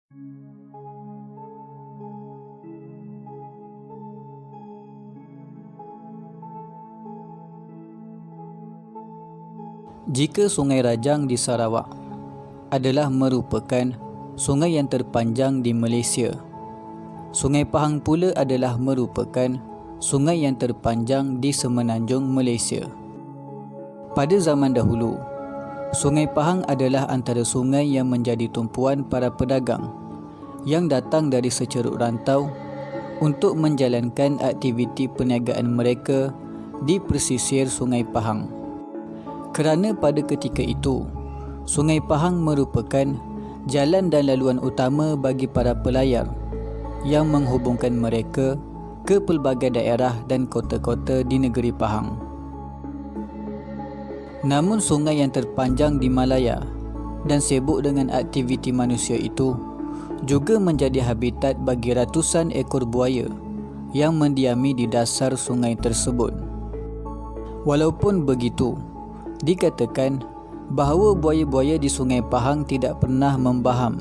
Jika Sungai Rajang di Sarawak adalah merupakan sungai yang terpanjang di Malaysia, Sungai Pahang pula adalah merupakan sungai yang terpanjang di semenanjung Malaysia. Pada zaman dahulu, Sungai Pahang adalah antara sungai yang menjadi tumpuan para pedagang yang datang dari seceruk rantau untuk menjalankan aktiviti perniagaan mereka di pesisir Sungai Pahang. Kerana pada ketika itu, Sungai Pahang merupakan jalan dan laluan utama bagi para pelayar yang menghubungkan mereka ke pelbagai daerah dan kota-kota di negeri Pahang. Namun sungai yang terpanjang di Malaya dan sibuk dengan aktiviti manusia itu juga menjadi habitat bagi ratusan ekor buaya yang mendiami di dasar sungai tersebut. Walaupun begitu, dikatakan bahawa buaya-buaya di Sungai Pahang tidak pernah membaham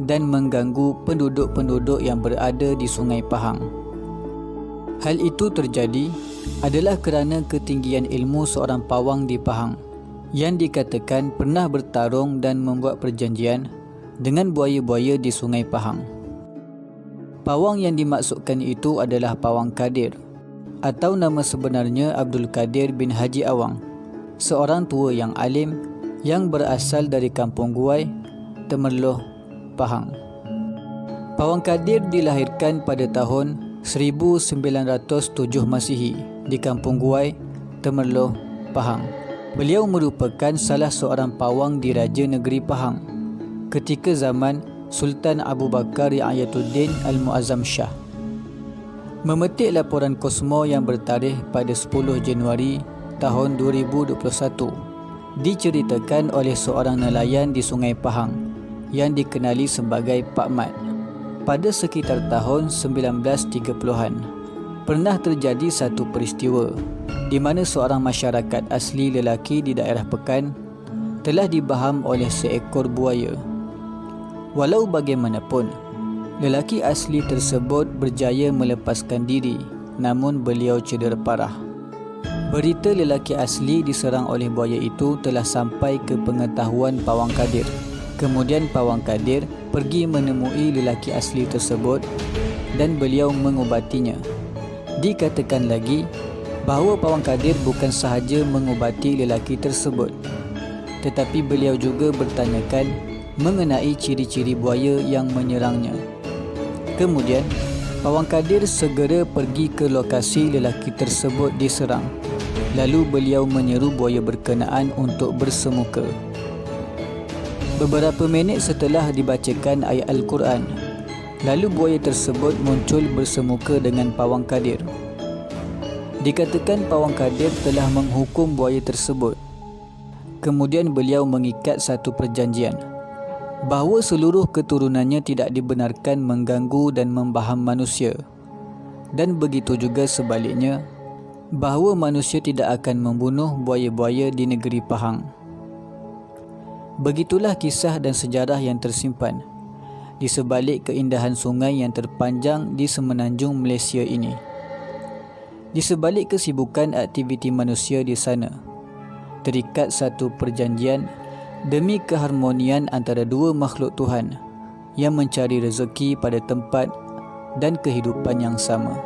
dan mengganggu penduduk-penduduk yang berada di Sungai Pahang. Hal itu terjadi adalah kerana ketinggian ilmu seorang pawang di Pahang yang dikatakan pernah bertarung dan membuat perjanjian dengan buaya-buaya di Sungai Pahang. Pawang yang dimaksudkan itu adalah Pawang Kadir, atau nama sebenarnya Abdul Kadir bin Haji Awang, seorang tua yang alim yang berasal dari Kampung Guai, Temerloh, Pahang. Pawang Kadir dilahirkan pada tahun 1907 Masihi di Kampung Guai, Temerloh, Pahang. Beliau merupakan salah seorang pawang di Raja Negeri Pahang ketika zaman Sultan Abu Bakar Riayatuddin Al-Muazzam Shah. Memetik laporan Kosmo yang bertarikh pada 10 Januari tahun 2021 diceritakan oleh seorang nelayan di Sungai Pahang yang dikenali sebagai Pak Mat. Pada sekitar tahun 1930-an, pernah terjadi satu peristiwa di mana seorang masyarakat asli lelaki di daerah Pekan telah dibaham oleh seekor buaya. Walau bagaimanapun, lelaki asli tersebut berjaya melepaskan diri, namun beliau cedera parah. Berita lelaki asli diserang oleh buaya itu telah sampai ke pengetahuan Pawang Kadir. Kemudian Pawang Kadir pergi menemui lelaki asli tersebut dan beliau mengubatinya. Dikatakan lagi bahawa Pawang Kadir bukan sahaja mengubati lelaki tersebut, tetapi beliau juga bertanyakan mengenai ciri-ciri buaya yang menyerangnya. Kemudian Pawang Kadir segera pergi ke lokasi lelaki tersebut diserang. Lalu beliau menyeru buaya berkenaan untuk bersemuka. Beberapa minit setelah dibacakan ayat Al-Quran, lalu buaya tersebut muncul bersemuka dengan Pawang Kadir. Dikatakan Pawang Kadir telah menghukum buaya tersebut. Kemudian beliau mengikat satu perjanjian bahawa seluruh keturunannya tidak dibenarkan mengganggu dan membaham manusia, dan begitu juga sebaliknya, bahawa manusia tidak akan membunuh buaya-buaya di negeri Pahang. Begitulah kisah dan sejarah yang tersimpan di sebalik keindahan sungai yang terpanjang di semenanjung Malaysia ini. Di sebalik kesibukan aktiviti manusia di sana, terikat satu perjanjian demi keharmonian antara dua makhluk Tuhan yang mencari rezeki pada tempat dan kehidupan yang sama.